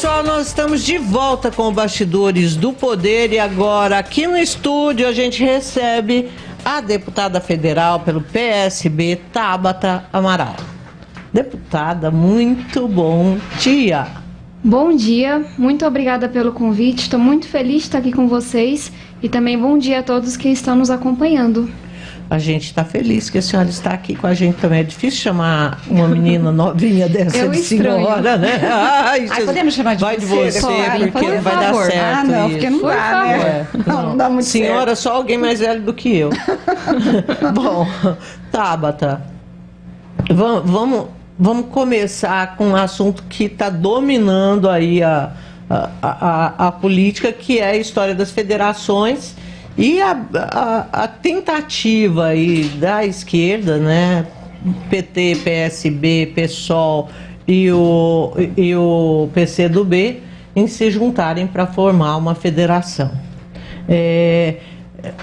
pessoal, nós estamos de volta com o Bastidores do Poder e agora aqui no estúdio a gente recebe a deputada federal pelo PSB, Tabata Amaral. Deputada, muito bom dia. Bom dia, muito obrigada pelo convite, estou muito feliz de estar aqui com vocês e também bom dia a todos que estão nos acompanhando. A gente está feliz que a senhora está aqui com a gente também. É difícil chamar uma menina novinha dessa de senhora, né? Ai, podemos chamar de você, porque não vai dar certo. Ah, não, porque não dá, né? Não dá muito certo. Senhora, só alguém mais velho do que eu. Bom, Tabata, vamos começar com um assunto que está dominando aí a política, que é a história das federações. E a tentativa aí da esquerda, né, PT, PSB, PSOL e o PCdoB, em se juntarem para formar uma federação.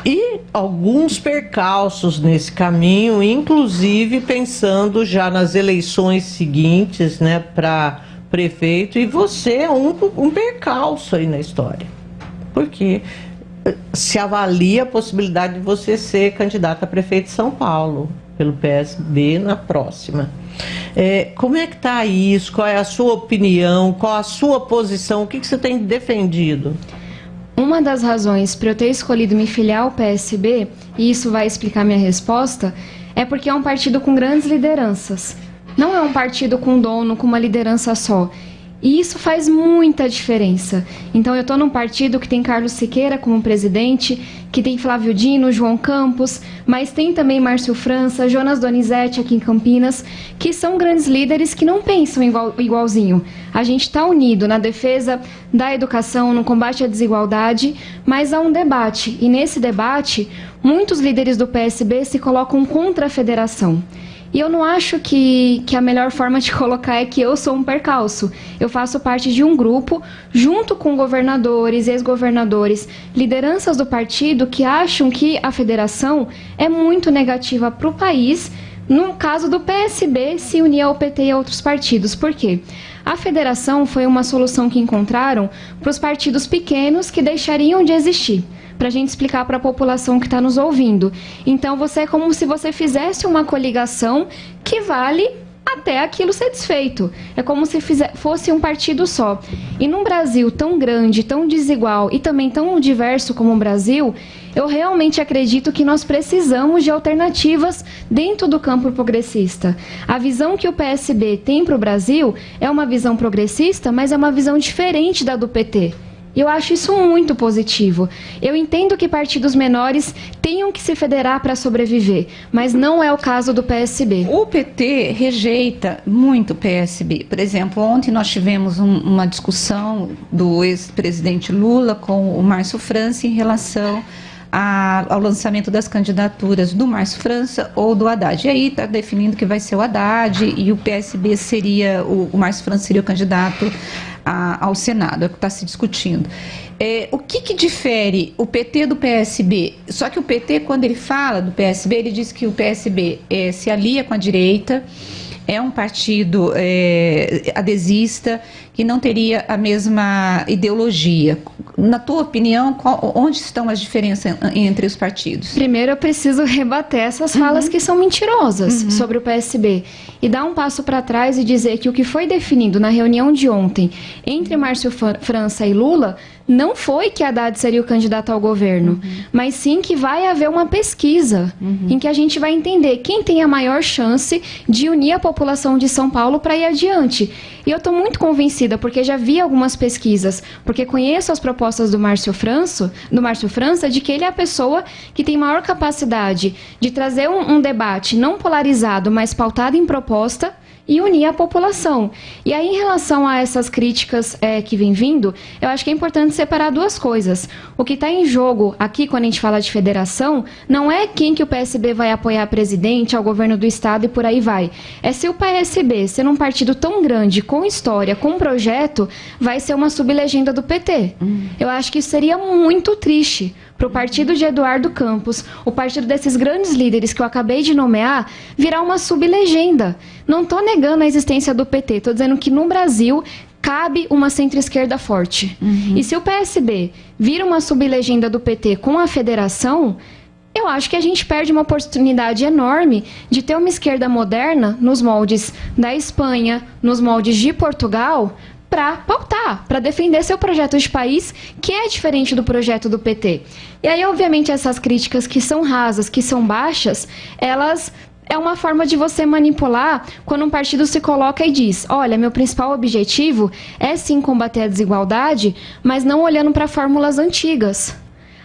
E alguns percalços nesse caminho, inclusive pensando já nas eleições seguintes, né, para prefeito, e você é um percalço aí na história. Por quê? Se avalia a possibilidade de você ser candidata a prefeito de São Paulo, pelo PSB, na próxima. Como é que está isso? Qual é a sua opinião? Qual a sua posição? O que você tem defendido? Uma das razões para eu ter escolhido me filiar ao PSB, e isso vai explicar minha resposta, é porque é um partido com grandes lideranças. Não é um partido com dono, com uma liderança só. E isso faz muita diferença. Então eu estou num partido que tem Carlos Siqueira como presidente, que tem Flávio Dino, João Campos, mas tem também Márcio França, Jonas Donizete aqui em Campinas, que são grandes líderes que não pensam igualzinho. A gente está unido na defesa da educação, no combate à desigualdade, mas há um debate. E nesse debate, muitos líderes do PSB se colocam contra a federação. E eu não acho que a melhor forma de colocar é que eu sou um percalço. Eu faço parte de um grupo, junto com governadores, ex-governadores, lideranças do partido que acham que a federação é muito negativa para o país, no caso do PSB se unir ao PT e a outros partidos. Por quê? A federação foi uma solução que encontraram para os partidos pequenos que deixariam de existir, para a gente explicar para a população que está nos ouvindo. Então, é como se você fizesse uma coligação que vale até aquilo ser desfeito. É como se fosse um partido só. E num Brasil tão grande, tão desigual e também tão diverso como o Brasil, eu realmente acredito que nós precisamos de alternativas dentro do campo progressista. A visão que o PSB tem para o Brasil é uma visão progressista, mas é uma visão diferente da do PT. Eu acho isso muito positivo. Eu entendo que partidos menores tenham que se federar para sobreviver, mas não é o caso do PSB. O PT rejeita muito o PSB. Por exemplo, ontem nós tivemos uma discussão do ex-presidente Lula com o Márcio França em relação ao lançamento das candidaturas do Márcio França ou do Haddad. E aí está definindo que vai ser o Haddad e o PSB seria, o Márcio França seria o candidato ao Senado, é o que está se discutindo. O que difere o PT do PSB? Só que o PT, quando ele fala do PSB, ele diz que o PSB se alia com a direita, é um partido adesista, que não teria a mesma ideologia. Na tua opinião, onde estão as diferenças entre os partidos? Primeiro, eu preciso rebater essas falas que são mentirosas sobre o PSB e dar um passo para trás e dizer que o que foi definido na reunião de ontem entre Márcio França e Lula não foi que Haddad seria o candidato ao governo, mas sim que vai haver uma pesquisa em que a gente vai entender quem tem a maior chance de unir a população de São Paulo para ir adiante. E eu estou muito convencida, porque já vi algumas pesquisas, porque conheço as propostas do Márcio França, de que ele é a pessoa que tem maior capacidade de trazer um debate não polarizado, mas pautado em proposta, e unir a população. E aí, em relação a essas críticas que vem vindo, eu acho que é importante separar duas coisas. O que está em jogo aqui, quando a gente fala de federação, não é quem que o PSB vai apoiar presidente, ao governo do estado e por aí vai. É se o PSB, sendo um partido tão grande, com história, com projeto, vai ser uma sublegenda do PT. Eu acho que isso seria muito triste para o partido de Eduardo Campos, o partido desses grandes líderes que eu acabei de nomear, virar uma sublegenda. Não estou negando a existência do PT, estou dizendo que no Brasil cabe uma centro-esquerda forte. E se o PSB vira uma sublegenda do PT com a federação, eu acho que a gente perde uma oportunidade enorme de ter uma esquerda moderna nos moldes da Espanha, nos moldes de Portugal, para pautar, para defender seu projeto de país, que é diferente do projeto do PT. E aí, obviamente, essas críticas que são rasas, que são baixas, elas é uma forma de você manipular quando um partido se coloca e diz: olha, meu principal objetivo é sim combater a desigualdade, mas não olhando para fórmulas antigas.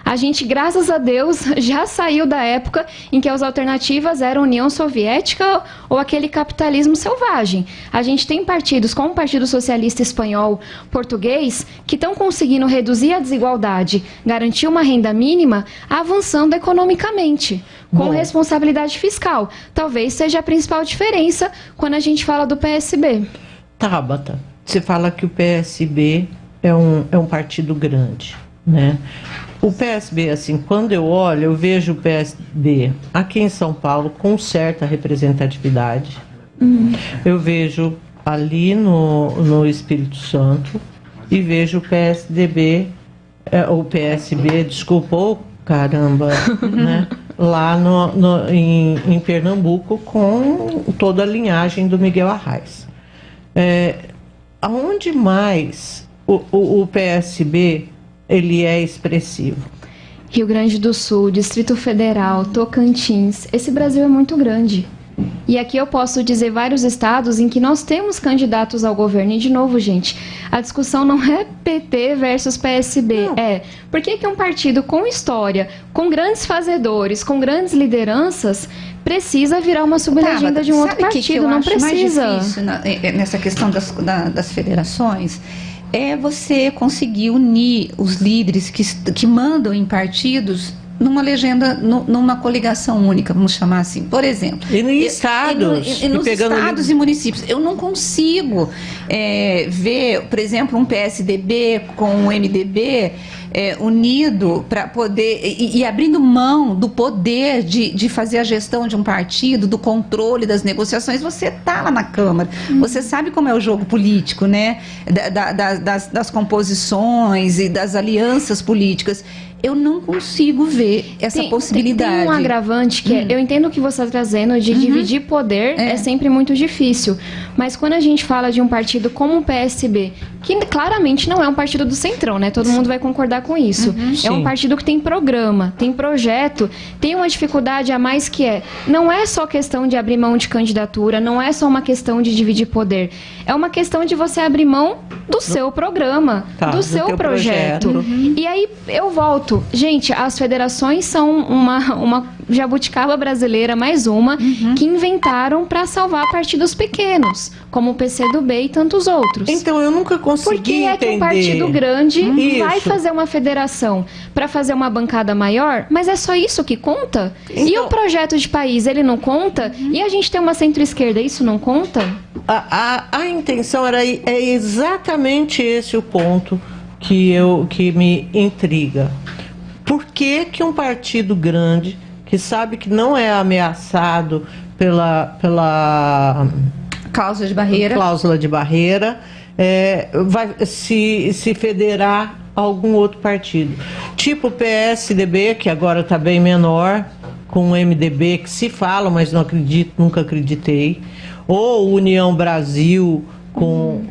A gente, graças a Deus, já saiu da época em que as alternativas eram União Soviética ou aquele capitalismo selvagem. A gente tem partidos como o Partido Socialista Espanhol, português, que estão conseguindo reduzir a desigualdade, garantir uma renda mínima, avançando economicamente, com responsabilidade fiscal. Talvez seja a principal diferença quando a gente fala do PSB. Tabata, você fala que o PSB é um partido grande, né? O PSB, assim, quando eu olho, eu vejo o PSB aqui em São Paulo com certa representatividade. Eu vejo ali no Espírito Santo e vejo o PSDB, o PSB, desculpa, oh, caramba, né? Lá em Pernambuco, com toda a linhagem do Miguel Arraes. Aonde mais o PSB ele é expressivo? Rio Grande do Sul, Distrito Federal, Tocantins. Esse Brasil é muito grande. E aqui eu posso dizer vários estados em que nós temos candidatos ao governo. E, de novo, gente, a discussão não é PT versus PSB. Não. Por que um partido com história, com grandes fazedores, com grandes lideranças, precisa virar uma sublegenda de um outro partido? Não precisa. Mais difícil nessa questão das federações é você conseguir unir os líderes que mandam em partidos numa legenda, numa coligação única, vamos chamar assim. Por exemplo, e nos estados, nos estados e municípios. Eu não consigo ver, por exemplo, um PSDB com o MDB unido para poder e abrindo mão do poder de fazer a gestão de um partido, do controle das negociações. Você está lá na Câmara, você sabe como é o jogo político, né? Das composições e das alianças políticas. Eu não consigo ver essa possibilidade. Tem um agravante que eu entendo o que você está trazendo, de dividir poder é sempre muito difícil. Mas quando a gente fala de um partido como o PSB, que claramente não é um partido do Centrão, né? Todo mundo vai concordar com isso. É um partido que tem programa, tem projeto, tem uma dificuldade a mais que não é só questão de abrir mão de candidatura, não é só uma questão de dividir poder. É uma questão de você abrir mão do seu programa, do seu projeto. E aí eu volto. Gente, as federações são uma jabuticaba brasileira, mais uma, que inventaram para salvar partidos pequenos, como o PCdoB e tantos outros. Então, eu nunca consegui entender. Por que um partido grande vai fazer uma federação para fazer uma bancada maior? Mas é só isso que conta? Então, e o projeto de país, ele não conta? E a gente tem uma centro-esquerda, isso não conta? A intenção é exatamente esse o ponto que me intriga. Por que um partido grande, que sabe que não é ameaçado pela cláusula de barreira, vai se federar a algum outro partido? Tipo o PSDB, que agora está bem menor, com o MDB, que se fala, mas não acredito, nunca acreditei. Ou União Brasil com...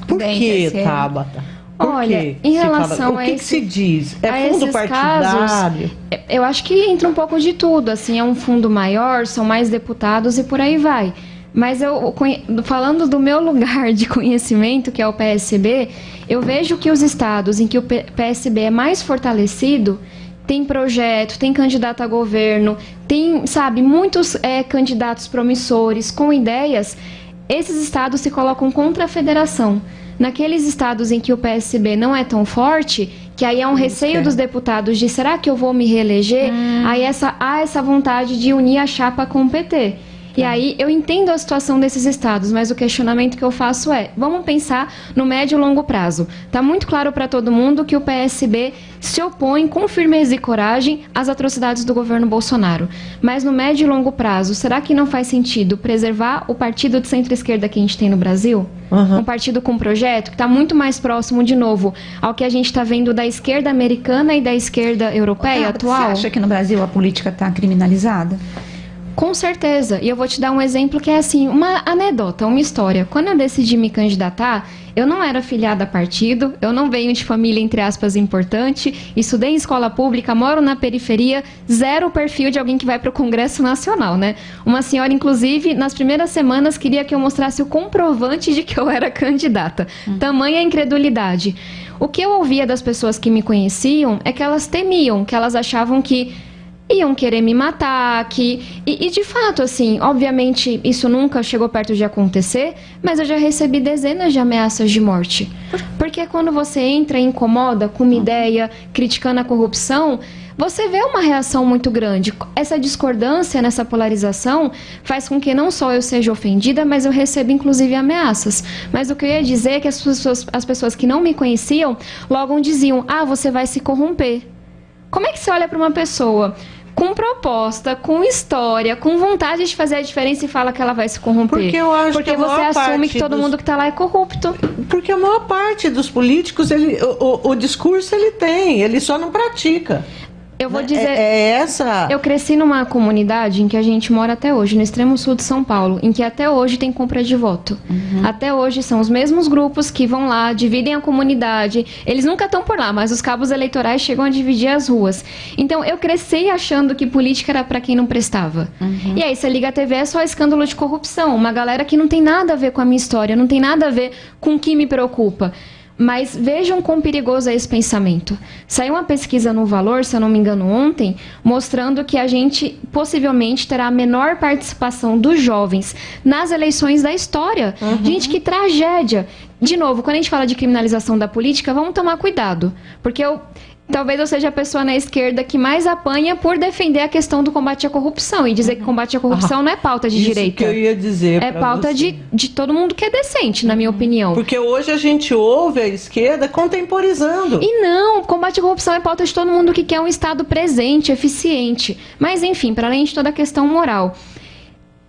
Por que, Tabata? Olha, em relação a esse... O que se diz? É fundo partidário? Casos, eu acho que entra um pouco de tudo. Assim, é um fundo maior, são mais deputados e por aí vai. Mas falando do meu lugar de conhecimento, que é o PSB, eu vejo que os estados em que o PSB é mais fortalecido, tem projeto, tem candidato a governo, tem, muitos candidatos promissores, com ideias. Esses estados se colocam contra a federação. Naqueles estados em que o PSB não é tão forte, que aí há um receio dos deputados de será que eu vou me reeleger? Aí há essa vontade de unir a chapa com o PT. E aí eu entendo a situação desses estados, mas o questionamento que eu faço é, vamos pensar no médio e longo prazo. Está muito claro para todo mundo que o PSB se opõe com firmeza e coragem às atrocidades do governo Bolsonaro. Mas no médio e longo prazo, será que não faz sentido preservar o partido de centro-esquerda que a gente tem no Brasil? Um partido com projeto que está muito mais próximo, de novo, ao que a gente está vendo da esquerda americana e da esquerda europeia atual? Você acha que no Brasil a política está criminalizada? Com certeza. E eu vou te dar um exemplo que é assim, uma anedota, uma história. Quando eu decidi me candidatar, eu não era filiada a partido, eu não venho de família, entre aspas, importante, estudei em escola pública, moro na periferia, zero perfil de alguém que vai para o Congresso Nacional, né? Uma senhora, inclusive, nas primeiras semanas queria que eu mostrasse o comprovante de que eu era candidata. Tamanha incredulidade. O que eu ouvia das pessoas que me conheciam é que elas temiam, que elas achavam que iam querer me matar, e de fato, assim, obviamente isso nunca chegou perto de acontecer, mas eu já recebi dezenas de ameaças de morte. Porque quando você entra e incomoda com uma ideia, criticando a corrupção, você vê uma reação muito grande. Essa discordância, nessa polarização, faz com que não só eu seja ofendida, mas eu receba inclusive ameaças. Mas o que eu ia dizer é que as pessoas que não me conheciam logo diziam, você vai se corromper. Como é que você olha para uma pessoa com proposta, com história, com vontade de fazer a diferença e fala que ela vai se corromper? Porque eu acho que você assume que todo mundo que está lá é corrupto. Porque a maior parte dos políticos, o discurso ele tem, ele só não pratica. Eu vou dizer, essa... Eu cresci numa comunidade em que a gente mora até hoje, no extremo sul de São Paulo, em que até hoje tem compra de voto. Até hoje são os mesmos grupos que vão lá, dividem a comunidade. Eles nunca estão por lá, mas os cabos eleitorais chegam a dividir as ruas. Então eu cresci achando que política era para quem não prestava. E aí você liga a TV, é só escândalo de corrupção. Uma galera que não tem nada a ver com a minha história, não tem nada a ver com o que me preocupa. Mas vejam quão perigoso é esse pensamento. Saiu uma pesquisa no Valor, se eu não me engano ontem, mostrando que a gente possivelmente terá a menor participação dos jovens nas eleições da história. Gente, que tragédia! De novo, quando a gente fala de criminalização da política, vamos tomar cuidado. Porque talvez eu seja a pessoa na esquerda que mais apanha por defender a questão do combate à corrupção. E dizer que combate à corrupção não é pauta de direita. Isso que eu ia dizer. É pauta de todo mundo que é decente, na minha opinião. Porque hoje a gente ouve a esquerda contemporizando. E não, combate à corrupção é pauta de todo mundo que quer um Estado presente, eficiente. Mas, enfim, para além de toda a questão moral.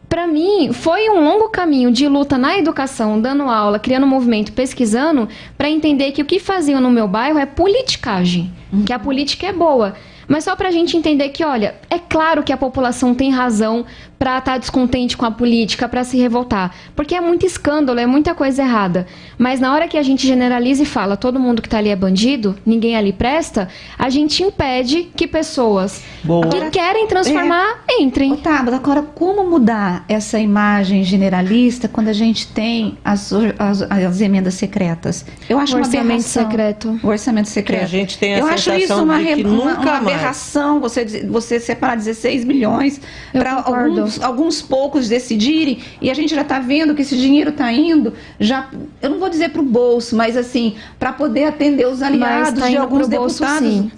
Para mim, foi um longo caminho de luta na educação, dando aula, criando movimento, pesquisando, para entender que o que faziam no meu bairro é politicagem, que a política é boa. Mas só para a gente entender que, olha, é claro que a população tem razão para estar descontente com a política, para se revoltar. Porque é muito escândalo, é muita coisa errada. Mas na hora que a gente generaliza e fala todo mundo que está ali é bandido, ninguém ali presta, a gente impede que pessoas que querem transformar entrem. Tabata, agora como mudar essa imagem generalista quando a gente tem as emendas secretas? Eu acho uma aberração. Secreto. O orçamento secreto. Que a gente tem a Eu acho isso sensação uma de que nunca uma aberração, você separar 16 bilhões para alguns poucos decidirem, e a gente já está vendo que esse dinheiro está indo, eu não vou dizer para o bolso, mas assim, para poder atender os aliados de alguns deputados. Sim.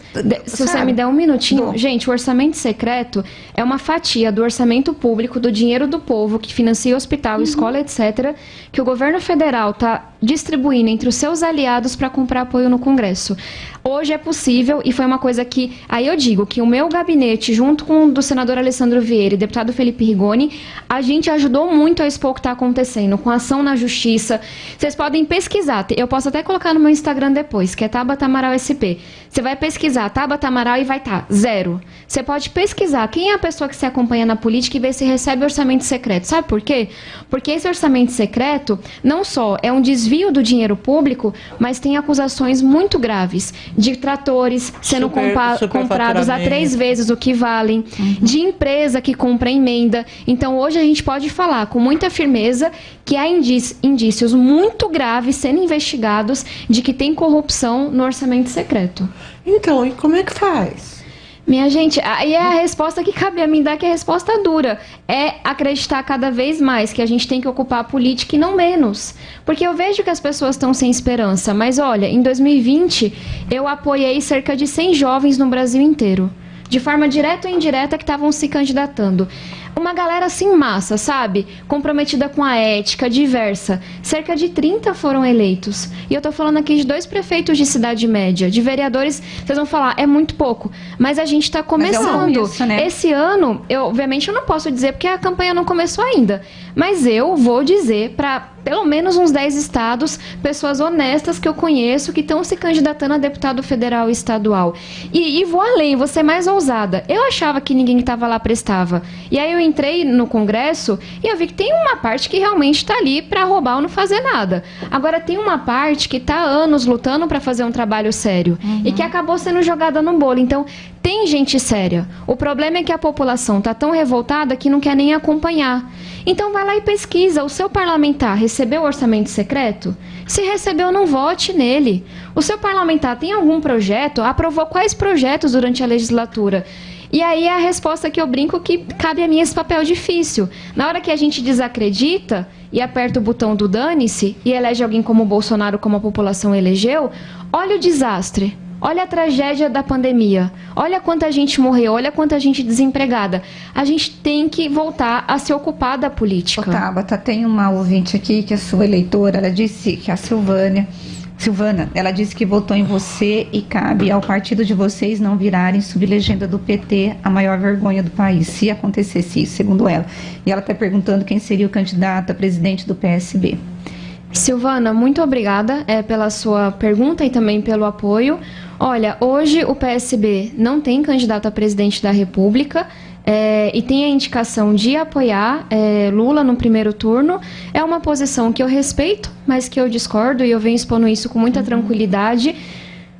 Se você me der um minutinho, gente, o orçamento secreto é uma fatia do orçamento público, do dinheiro do povo, que financia hospital, escola, etc., que o governo federal está distribuindo entre os seus aliados para comprar apoio no Congresso. Hoje é possível, e foi uma coisa que, aí eu digo que o meu gabinete, junto com o do senador Alessandro Vieira e deputado Felipe Rigoni, a gente ajudou muito a expor o que está acontecendo, com ação na justiça. Vocês podem pesquisar, eu posso até colocar no meu Instagram depois, que é Tabata Amaral SP. Você vai pesquisar Tabata Amaral e vai estar zero. Você pode pesquisar quem é a pessoa que se acompanha na política e ver se recebe orçamento secreto. Sabe por quê? Porque esse orçamento secreto não só é um desvio do dinheiro público, mas tem acusações muito graves de tratores sendo comprados a 3 vezes o que valem, de empresa que compra emenda. Então hoje a gente pode falar com muita firmeza que há indícios muito graves sendo investigados de que tem corrupção no orçamento secreto. Então, e como é que faz? Minha gente, aí é a resposta que cabe a mim dar, que é a resposta dura. É acreditar cada vez mais que a gente tem que ocupar a política e não menos. Porque eu vejo que as pessoas estão sem esperança. Mas olha, em 2020, eu apoiei cerca de 100 jovens no Brasil inteiro, de forma direta ou indireta, que estavam se candidatando. uma galera assim massa, sabe? Comprometida com a ética, diversa. Cerca de 30 foram eleitos. E eu tô falando aqui de 2 prefeitos de cidade média. De vereadores, vocês vão falar, é muito pouco. Mas a gente tá começando. Mas é um começo, né? Esse ano, obviamente eu não posso dizer porque a campanha não começou ainda. Mas eu vou dizer para pelo menos uns 10 estados, pessoas honestas que eu conheço, que estão se candidatando a deputado federal e estadual. E vou além, vou ser mais ousada. Eu achava que ninguém que estava lá prestava. E aí eu entrei no Congresso e eu vi que tem uma parte que realmente está ali para roubar ou não fazer nada. Agora tem uma parte que está há anos lutando para fazer um trabalho sério e que acabou sendo jogada no bolo. Então, tem gente séria. O problema é que a população está tão revoltada que não quer nem acompanhar. Então vai lá e pesquisa. O seu parlamentar recebeu orçamento secreto? Se recebeu, não vote nele. O seu parlamentar tem algum projeto? Aprovou quais projetos durante a legislatura? E aí é a resposta que eu brinco que cabe a mim esse papel difícil. Na hora que a gente desacredita e aperta o botão do dane-se e elege alguém como o Bolsonaro, como a população elegeu, olha o desastre. Olha a tragédia da pandemia, olha quanta gente morreu, olha quanta gente desempregada. A gente tem que voltar a se ocupar da política. Ô, Tabata, tem uma ouvinte aqui que é sua eleitora, ela disse que a Silvana, ela disse que votou em você e cabe ao partido de vocês não virarem sublegenda do PT, a maior vergonha do país, se acontecesse isso, segundo ela. E ela está perguntando quem seria o candidato a presidente do PSB. Silvana, muito obrigada pela sua pergunta e também pelo apoio. Olha, hoje o PSB não tem candidato a presidente da República e tem a indicação de apoiar Lula no primeiro turno. É uma posição que eu respeito, mas que eu discordo e eu venho expondo isso com muita tranquilidade.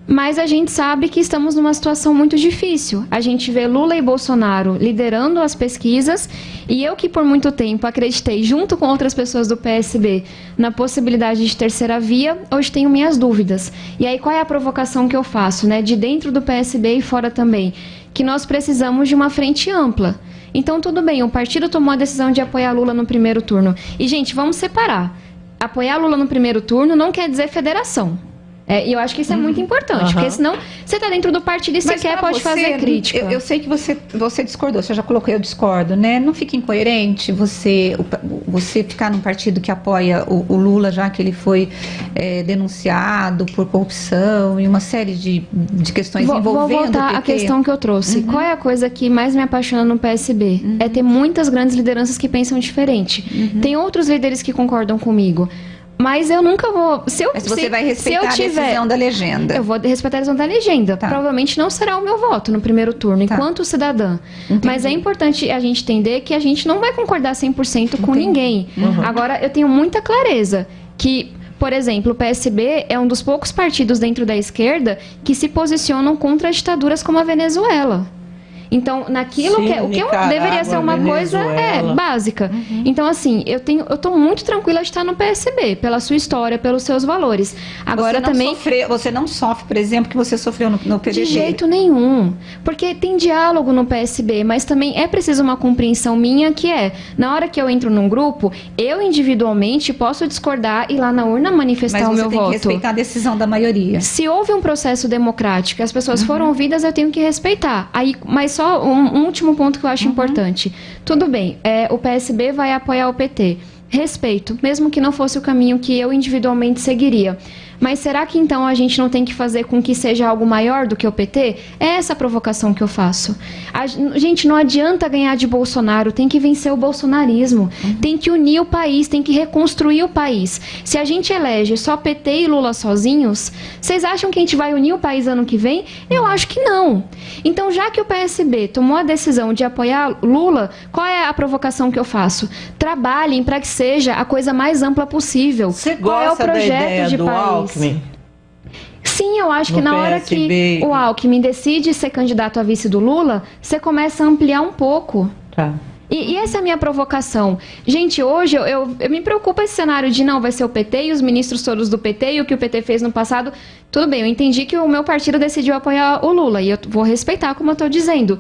Mas a gente sabe que estamos numa situação muito difícil. A gente vê Lula e Bolsonaro liderando as pesquisas e eu que por muito tempo acreditei, junto com outras pessoas do PSB, na possibilidade de terceira via, hoje tenho minhas dúvidas. E aí qual é a provocação que eu faço, né? De dentro do PSB e fora também, que nós precisamos de uma frente ampla. Então tudo bem, o partido tomou a decisão de apoiar Lula no primeiro turno. E gente, vamos separar. Apoiar Lula no primeiro turno não quer dizer federação. E eu acho que isso é muito importante, porque senão você está dentro do partido e sequer pode fazer crítica. Eu sei que você discordou, você já colocou eu discordo, né? Não fica incoerente você ficar num partido que apoia o Lula, já que ele foi denunciado por corrupção e uma série de questões envolvendo Vou voltar à questão que eu trouxe. Qual é a coisa que mais me apaixona no PSB? É ter muitas grandes lideranças que pensam diferente. Tem outros líderes que concordam comigo. Mas eu nunca vou... Mas você vai respeitar a decisão da legenda. Eu vou respeitar a decisão da legenda. Tá. Provavelmente não será o meu voto no primeiro turno, enquanto cidadã. Entendi. Mas é importante a gente entender que a gente não vai concordar 100% com ninguém. Agora, eu tenho muita clareza que... Por exemplo, o PSB é um dos poucos partidos dentro da esquerda que se posicionam contra ditaduras como a Venezuela. Então, naquilo o que deveria ser uma coisa básica. Então, assim, eu tô muito tranquila de estar no PSB, pela sua história, pelos seus valores. Agora você não sofre, por exemplo, que você sofreu no PDT. De jeito nenhum. Porque tem diálogo no PSB, mas também é preciso uma compreensão minha que na hora que eu entro num grupo, eu individualmente posso discordar e lá na urna manifestar o meu voto. Mas você tem que respeitar a decisão da maioria. Se houve um processo democrático e as pessoas foram ouvidas, eu tenho que respeitar. Mas só um último ponto que eu acho importante. Tudo bem, o PSB vai apoiar o PT. Respeito, mesmo que não fosse o caminho que eu individualmente seguiria. Mas será que então a gente não tem que fazer com que seja algo maior do que o PT? É essa a provocação que eu faço. Gente, não adianta ganhar de Bolsonaro, tem que vencer o bolsonarismo. Tem que unir o país, tem que reconstruir o país. Se a gente elege só PT e Lula sozinhos, vocês acham que a gente vai unir o país ano que vem? Eu acho que não. Então, já que o PSB tomou a decisão de apoiar Lula, qual é a provocação que eu faço? Trabalhem para que seja a coisa mais ampla possível. Você qual é o projeto de país? Sim, eu acho que na hora que o Alckmin decide ser candidato a vice do Lula, você começa a ampliar um pouco. Tá. E essa é a minha provocação. Gente, hoje eu me preocupa esse cenário de não, vai ser o PT e os ministros todos do PT e o que o PT fez no passado. Tudo bem, eu entendi que o meu partido decidiu apoiar o Lula e eu vou respeitar como eu estou dizendo.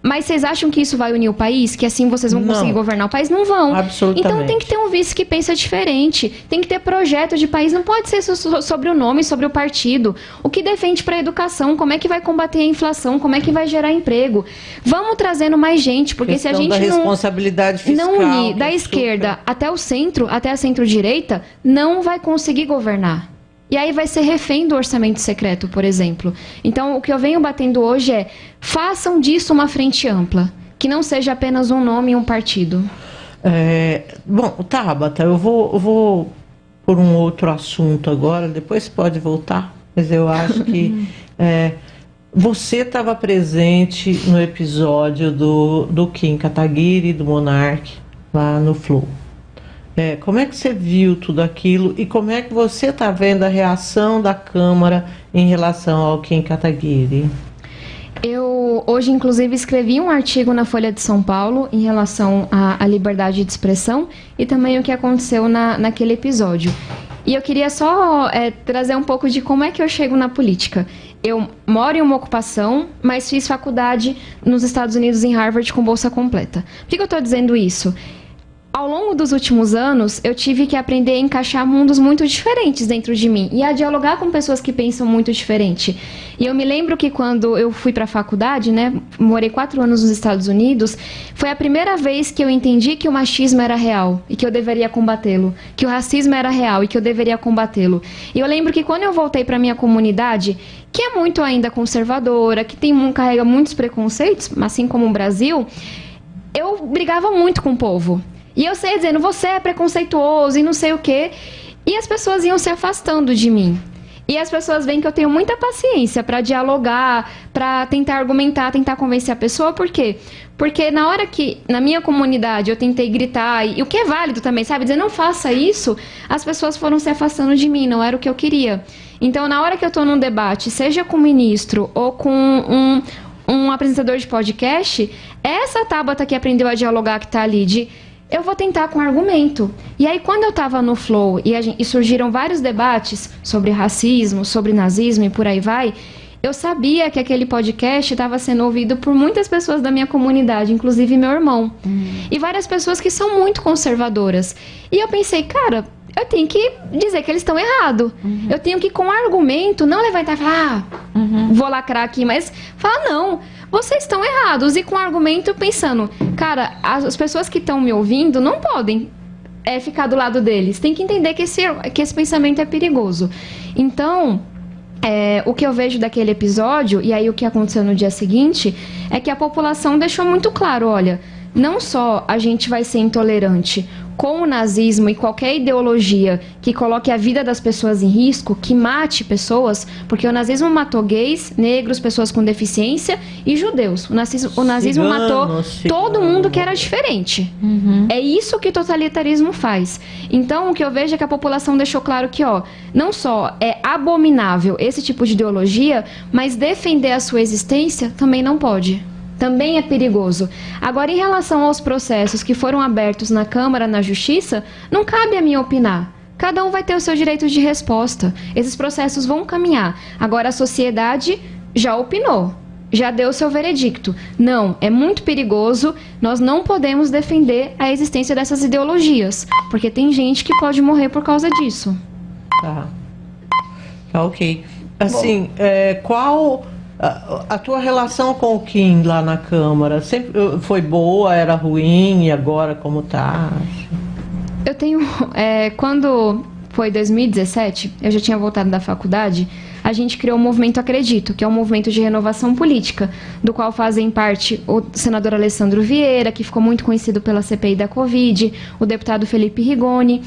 Mas vocês acham que isso vai unir o país? Que assim vocês vão Não. conseguir governar o país? Não vão. Absolutamente. Então tem que ter um vice que pensa diferente. Tem que ter projeto de país. Não pode ser sobre o nome, sobre o partido. O que defende para a educação? Como é que vai combater a inflação? Como é que vai gerar emprego? Vamos trazendo mais gente, porque se a gente da responsabilidade fiscal, não unir que da é esquerda até o centro, até a centro-direita, não vai conseguir governar. E aí vai ser refém do orçamento secreto, por exemplo. Então, o que eu venho batendo hoje é: façam disso uma frente ampla, que não seja apenas um nome e um partido. Bom, Tabata, eu vou por um outro assunto agora, depois pode voltar, mas eu acho que você estava presente no episódio do Kim Kataguiri, do Monark, lá no Flow. Como é que você viu tudo aquilo e como é que você está vendo a reação da Câmara em relação ao Kim Kataguiri? Eu hoje, inclusive, escrevi um artigo na Folha de São Paulo em relação à liberdade de expressão e também o que aconteceu naquele episódio. E eu queria só trazer um pouco de como é que eu chego na política. Eu moro em uma ocupação, mas fiz faculdade nos Estados Unidos, em Harvard, com bolsa completa. Por que eu estou dizendo isso? Ao longo dos últimos anos, eu tive que aprender a encaixar mundos muito diferentes dentro de mim e a dialogar com pessoas que pensam muito diferente. E eu me lembro que quando eu fui para a faculdade, né, morei 4 anos nos Estados Unidos, foi a primeira vez que eu entendi que o machismo era real e que eu deveria combatê-lo, que o racismo era real e que eu deveria combatê-lo. E eu lembro que quando eu voltei para minha comunidade, que é muito ainda conservadora, que carrega muitos preconceitos, assim como o Brasil, eu brigava muito com o povo. E eu saía dizendo: você é preconceituoso e não sei o quê. E as pessoas iam se afastando de mim. E as pessoas veem que eu tenho muita paciência para dialogar, para tentar argumentar, tentar convencer a pessoa. Por quê? Porque na hora que, na minha comunidade, eu tentei gritar, e o que é válido também, sabe? Dizer: não faça isso, as pessoas foram se afastando de mim, não era o que eu queria. Então, na hora que eu tô num debate, seja com um ministro ou com um apresentador de podcast, essa Tabata que aprendeu a dialogar, que tá ali, eu vou tentar com argumento. E aí, quando eu estava no Flow e surgiram vários debates sobre racismo, sobre nazismo e por aí vai, eu sabia que aquele podcast estava sendo ouvido por muitas pessoas da minha comunidade, inclusive meu irmão. E várias pessoas que são muito conservadoras. E eu pensei: cara, eu tenho que dizer que eles estão errados. Eu tenho que, com argumento, não levantar e falar: vou lacrar aqui, mas falar: não, vocês estão errados. E com argumento, pensando: cara, as pessoas que estão me ouvindo não podem ficar do lado deles. Tem que entender que esse pensamento é perigoso. Então, o que eu vejo daquele episódio, e aí o que aconteceu no dia seguinte, é que a população deixou muito claro: olha, não só a gente vai ser intolerante com o nazismo e qualquer ideologia que coloque a vida das pessoas em risco, que mate pessoas, porque o nazismo matou gays, negros, pessoas com deficiência e judeus. O nazismo matou todo mundo que era diferente. É isso que o totalitarismo faz. Então, o que eu vejo é que a população deixou claro que, não só é abominável esse tipo de ideologia, mas defender a sua existência também não pode. Também é perigoso. Agora, em relação aos processos que foram abertos na Câmara, na Justiça, não cabe a mim opinar. Cada um vai ter o seu direito de resposta. Esses processos vão caminhar. Agora, a sociedade já opinou, já deu o seu veredicto. Não, é muito perigoso, nós não podemos defender a existência dessas ideologias, porque tem gente que pode morrer por causa disso. Tá, ok. Assim, qual a tua relação com o Kim lá na Câmara? Sempre foi boa, era ruim, e agora como tá? Eu tenho... quando foi 2017, eu já tinha voltado da faculdade, a gente criou o movimento Acredito, que é um movimento de renovação política, do qual fazem parte o senador Alessandro Vieira, que ficou muito conhecido pela CPI da Covid, o deputado Felipe Rigoni.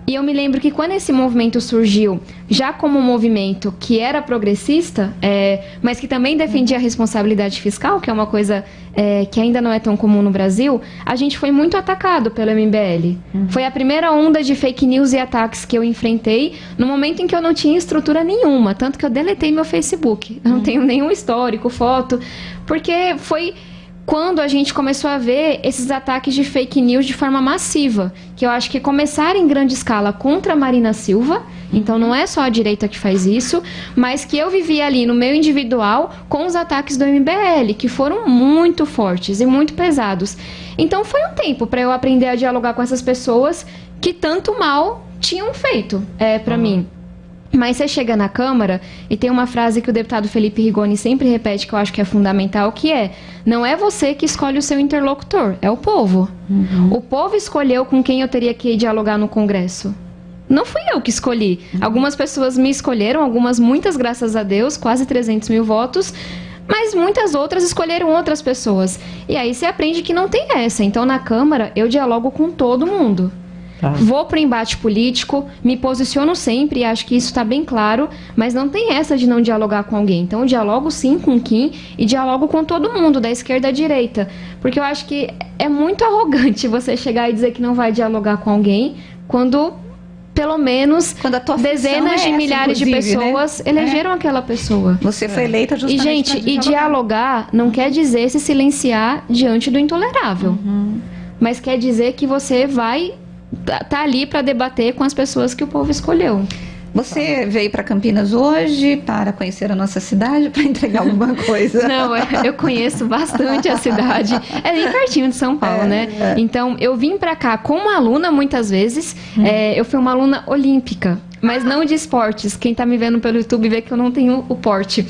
E eu me lembro que quando esse movimento surgiu, já como um movimento que era progressista, mas que também defendia a responsabilidade fiscal, que é uma coisa que ainda não é tão comum no Brasil, a gente foi muito atacado pelo MBL. Foi a primeira onda de fake news e ataques que eu enfrentei no momento em que eu não tinha estrutura nenhuma, tanto que eu deletei meu Facebook. Eu não tenho nenhum histórico, foto, porque foi quando a gente começou a ver esses ataques de fake news de forma massiva, que eu acho que começaram em grande escala contra a Marina Silva, Então não é só a direita que faz isso, mas que eu vivi ali no meu individual com os ataques do MBL, que foram muito fortes e muito pesados. Então foi um tempo para eu aprender a dialogar com essas pessoas que tanto mal tinham feito para mim. Mas você chega na Câmara e tem uma frase que o deputado Felipe Rigoni sempre repete, que eu acho que é fundamental, que é: não é você que escolhe o seu interlocutor, é o povo. O povo escolheu com quem eu teria que dialogar no Congresso. Não fui eu que escolhi. Algumas pessoas me escolheram, muitas graças a Deus, quase 300 mil votos, mas muitas outras escolheram outras pessoas. E aí você aprende que não tem essa. Então na Câmara eu dialogo com todo mundo. Vou para o embate político, me posiciono sempre, e acho que isso está bem claro, mas não tem essa de não dialogar com alguém. Então eu dialogo sim com o Kim e dialogo com todo mundo, da esquerda à direita, porque eu acho que é muito arrogante você chegar e dizer que não vai dialogar com alguém, quando pelo menos dezenas de milhares de pessoas elegeram aquela pessoa. Você foi eleita justamente para dialogar. E dialogar não quer dizer se silenciar diante do intolerável, mas quer dizer que você vai tá ali para debater com as pessoas que o povo escolheu. Você veio para Campinas hoje para conhecer a nossa cidade, para entregar alguma coisa? Não, eu conheço bastante a cidade. É bem pertinho de São Paulo, né? Então, eu vim para cá como aluna muitas vezes. Eu fui uma aluna olímpica, mas não de esportes. Quem está me vendo pelo YouTube vê que eu não tenho o porte.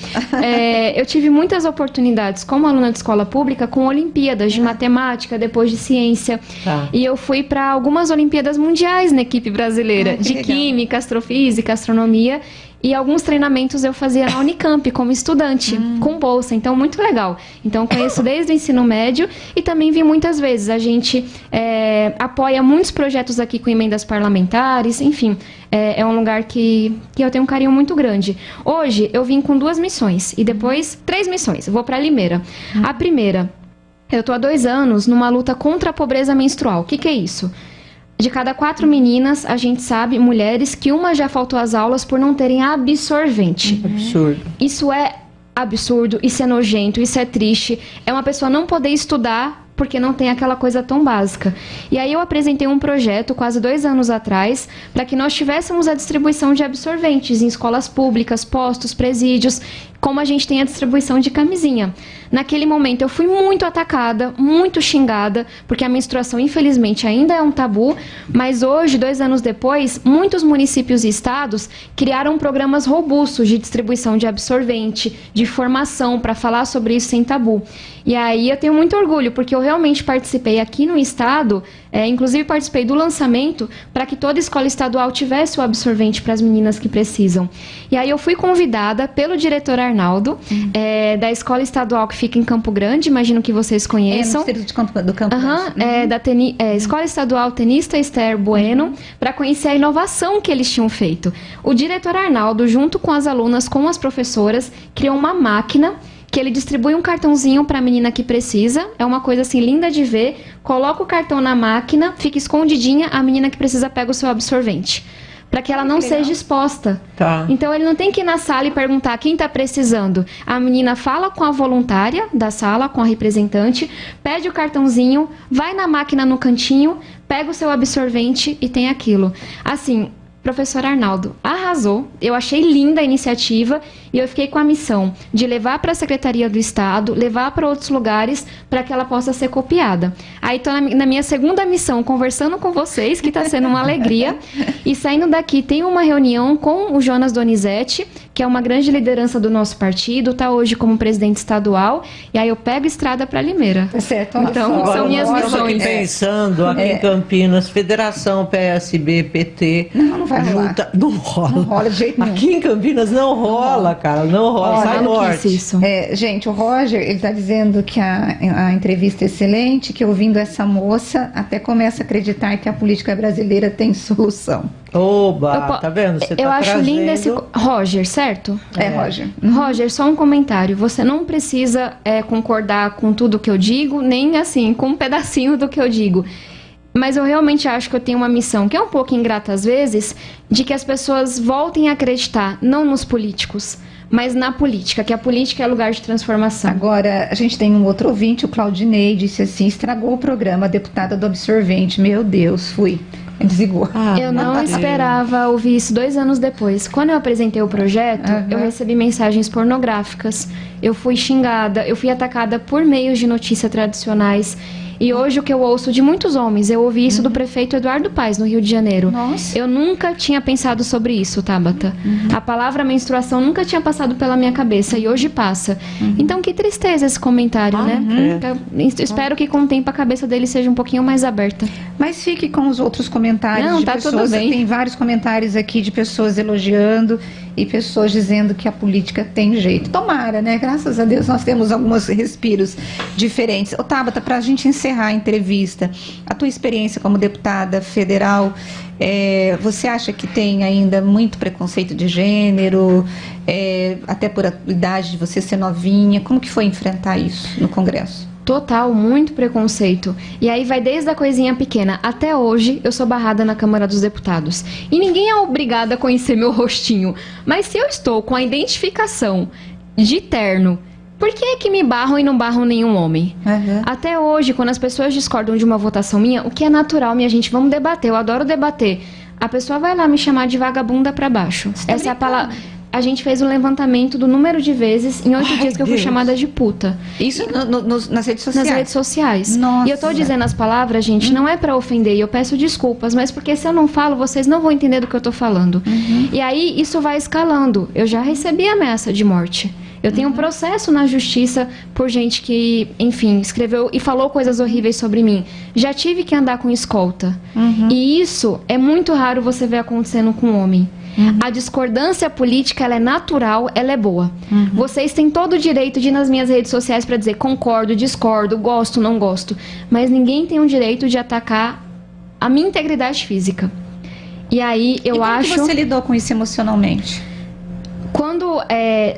Eu tive muitas oportunidades como aluna de escola pública com Olimpíadas de matemática, depois de ciência. E eu fui para algumas Olimpíadas mundiais na equipe brasileira, de legal. Química, astrofísica, astronomia. E alguns treinamentos eu fazia na Unicamp como estudante, com bolsa, então muito legal. Então conheço desde o ensino médio e também vi muitas vezes. A gente apoia muitos projetos aqui com emendas parlamentares, enfim, é um lugar que eu tenho um carinho muito grande. Hoje eu vim com 2 missões e depois 3 missões. Eu vou para Limeira. A primeira, eu tô há 2 anos numa luta contra a pobreza menstrual. O que é isso? De cada 4 meninas, a gente sabe, mulheres, que uma já faltou às aulas por não terem absorvente. Absurdo. Isso é absurdo, isso é nojento, isso é triste. É uma pessoa não poder estudar porque não tem aquela coisa tão básica. E aí eu apresentei um projeto, quase 2 anos atrás, para que nós tivéssemos a distribuição de absorventes em escolas públicas, postos, presídios, como a gente tem a distribuição de camisinha. Naquele momento eu fui muito atacada, muito xingada, porque a menstruação infelizmente ainda é um tabu, mas hoje, 2 anos depois, muitos municípios e estados criaram programas robustos de distribuição de absorvente, de formação para falar sobre isso sem tabu. E aí eu tenho muito orgulho, porque eu realmente participei aqui no estado, inclusive participei do lançamento para que toda escola estadual tivesse o absorvente para as meninas que precisam. E aí eu fui convidada pelo diretor Arnaldo, da escola estadual que fica em Campo Grande, imagino que vocês conheçam. No distrito do Campo Grande. Da escola estadual Tenista Esther Bueno, para conhecer a inovação que eles tinham feito. O diretor Arnaldo, junto com as alunas, com as professoras, criou uma máquina que ele distribui um cartãozinho para a menina que precisa. É uma coisa assim linda de ver. Coloca o cartão na máquina, fica escondidinha, a menina que precisa pega o seu absorvente, para que ela não seja exposta. Então ele não tem que ir na sala e perguntar quem está precisando. A menina fala com a voluntária da sala, com a representante, pede o cartãozinho, vai na máquina no cantinho, pega o seu absorvente e tem aquilo. Assim, professor Arnaldo arrasou, eu achei linda a iniciativa e eu fiquei com a missão de levar para a Secretaria do Estado, levar para outros lugares para que ela possa ser copiada. Aí estou na minha segunda missão, conversando com vocês, que está sendo uma alegria, e saindo daqui tem uma reunião com o Jonas Donizete, que é uma grande liderança do nosso partido, está hoje como presidente estadual, e aí eu pego estrada para Limeira. Certo, então são minhas missões. Pensando aqui em Campinas, Federação, PSB, PT... Não vai rolar. Não rola. Não rola de jeito nenhum. Aqui em Campinas não rola, cara. Não rola. Sai morte. Isso. Gente, o Roger, ele está dizendo que a entrevista é excelente, que ouvindo essa moça, até começa a acreditar que a política brasileira tem solução. Oba, tá vendo? Você eu acho trazendo... lindo esse... Roger, certo? Roger. Roger, só um comentário. Você não precisa concordar com tudo que eu digo, nem assim, com um pedacinho do que eu digo. Mas eu realmente acho que eu tenho uma missão, que é um pouco ingrata às vezes, de que as pessoas voltem a acreditar, não nos políticos, mas na política, que a política é lugar de transformação. Agora, a gente tem um outro ouvinte, o Claudinei, disse assim: estragou o programa, deputada do absorvente. Meu Deus, fui. Desligou. Eu não meu Deus. esperava ouvir isso 2 anos depois. Quando eu apresentei o projeto, eu recebi mensagens pornográficas. Eu fui xingada, eu fui atacada por meios de notícia tradicionais. E hoje o que eu ouço de muitos homens, eu ouvi isso do prefeito Eduardo Paes, no Rio de Janeiro. Nossa. Eu nunca tinha pensado sobre isso, Tabata. A palavra menstruação nunca tinha passado pela minha cabeça e hoje passa. Então que tristeza esse comentário, né? Eu espero que com o tempo a cabeça dele seja um pouquinho mais aberta. Mas fique com os outros comentários Não, de tá pessoas. tudo bem. Tem vários comentários aqui de pessoas elogiando e pessoas dizendo que a política tem jeito. Tomara, né? Graças a Deus nós temos alguns respiros diferentes. Ô, Tabata, para a gente encerrar a entrevista, a tua experiência como deputada federal, você acha que tem ainda muito preconceito de gênero, até por a idade de você ser novinha? Como que foi enfrentar isso no Congresso? Total, muito preconceito. E aí vai desde a coisinha pequena. Até hoje eu sou barrada na Câmara dos Deputados. E ninguém é obrigado a conhecer meu rostinho. Mas se eu estou com a identificação de terno, por que é que me barram e não barram nenhum homem? Até hoje, quando as pessoas discordam de uma votação minha, o que é natural, minha gente, vamos debater. Eu adoro debater. A pessoa vai lá me chamar de vagabunda pra baixo. Essa é a palavra. A gente fez um levantamento do número de vezes em 8 dias que eu fui chamada de puta. Isso nas redes sociais? Nas redes sociais. Nossa. E eu tô dizendo as palavras, gente, não é pra ofender, e eu peço desculpas, mas porque se eu não falo, vocês não vão entender do que eu tô falando. E aí, isso vai escalando. Eu já recebi ameaça de morte. Eu tenho um processo na justiça por gente que, enfim, escreveu e falou coisas horríveis sobre mim. Já tive que andar com escolta. E isso é muito raro você ver acontecendo com um homem. A discordância política, ela é natural, ela é boa. Vocês têm todo o direito de ir nas minhas redes sociais para dizer concordo, discordo, gosto, não gosto. Mas ninguém tem o direito de atacar a minha integridade física. E aí, eu acho... Como que você lidou com isso emocionalmente? Quando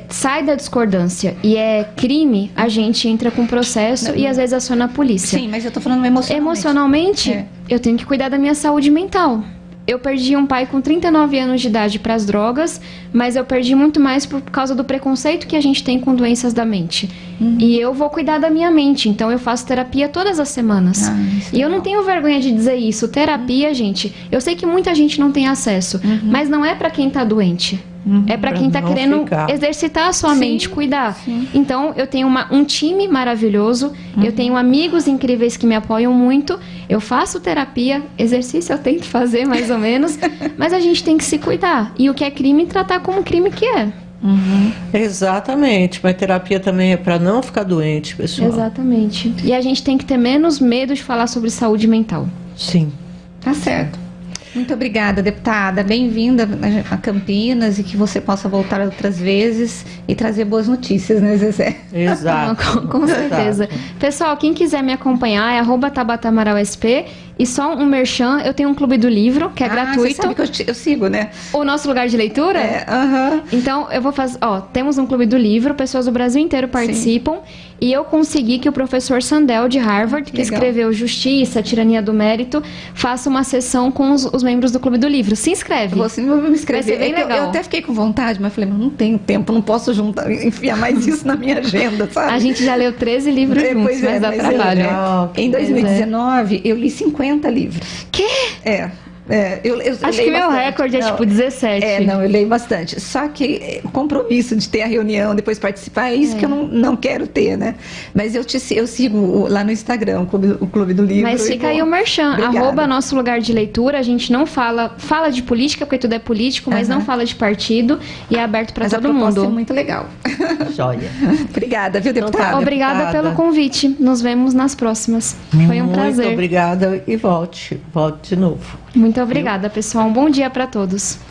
sai da discordância e é crime, a gente entra com processo e às vezes aciona a polícia. Sim, mas eu tô falando emocionalmente. Emocionalmente, eu tenho que cuidar da minha saúde mental. Eu perdi um pai com 39 anos de idade para as drogas, mas eu perdi muito mais por causa do preconceito que a gente tem com doenças da mente. E eu vou cuidar da minha mente, então eu faço terapia todas as semanas. E eu não tenho vergonha de dizer isso. Terapia, gente, eu sei que muita gente não tem acesso, mas não é para quem tá doente. É para quem tá querendo exercitar a sua mente, cuidar. Então, eu tenho um time maravilhoso, eu tenho amigos incríveis que me apoiam muito, eu faço terapia, exercício eu tento fazer mais ou menos, mas a gente tem que se cuidar. E o que é crime, tratar como crime que é. Exatamente, mas terapia também é para não ficar doente, pessoal. Exatamente. E a gente tem que ter menos medo de falar sobre saúde mental. Sim. Tá certo. Muito obrigada, deputada. Bem-vinda a Campinas e que você possa voltar outras vezes e trazer boas notícias, né, Zezé? Exato. Com certeza. Pessoal, quem quiser me acompanhar é @TabataAmaralSP. E só um merchan, eu tenho um clube do livro, que é gratuito. Você sabe que eu sigo, né? O nosso lugar de leitura? Então, eu vou fazer... temos um clube do livro, pessoas do Brasil inteiro participam. E eu consegui que o professor Sandel, de Harvard, que escreveu Justiça, Tirania do Mérito, faça uma sessão com os membros do clube do livro. Se inscreve. Você não vai me inscrever. Vai ser bem legal. Eu até fiquei com vontade, mas falei, não tenho tempo, não posso enfiar mais isso na minha agenda, sabe? A gente já leu 13 livros juntos, mas dá trabalho. Em 2019, eu li 50 livros. Quê? Eu Acho leio que meu bastante. recorde é tipo 17. Eu leio bastante. Só que o compromisso de ter a reunião, depois participar, é isso que eu não quero ter, né? Mas eu sigo lá no Instagram, o Clube do Livro. Mas fica aí o merchan, @nosso lugar de leitura. A gente não fala de política, porque tudo é político, mas não fala de partido e é aberto para todo mundo. É muito legal. Joia. Obrigada, viu, deputada? Obrigada pelo convite. Nos vemos nas próximas. Foi um prazer. Muito obrigada e volte de novo. Muito obrigada, pessoal. Um bom dia para todos.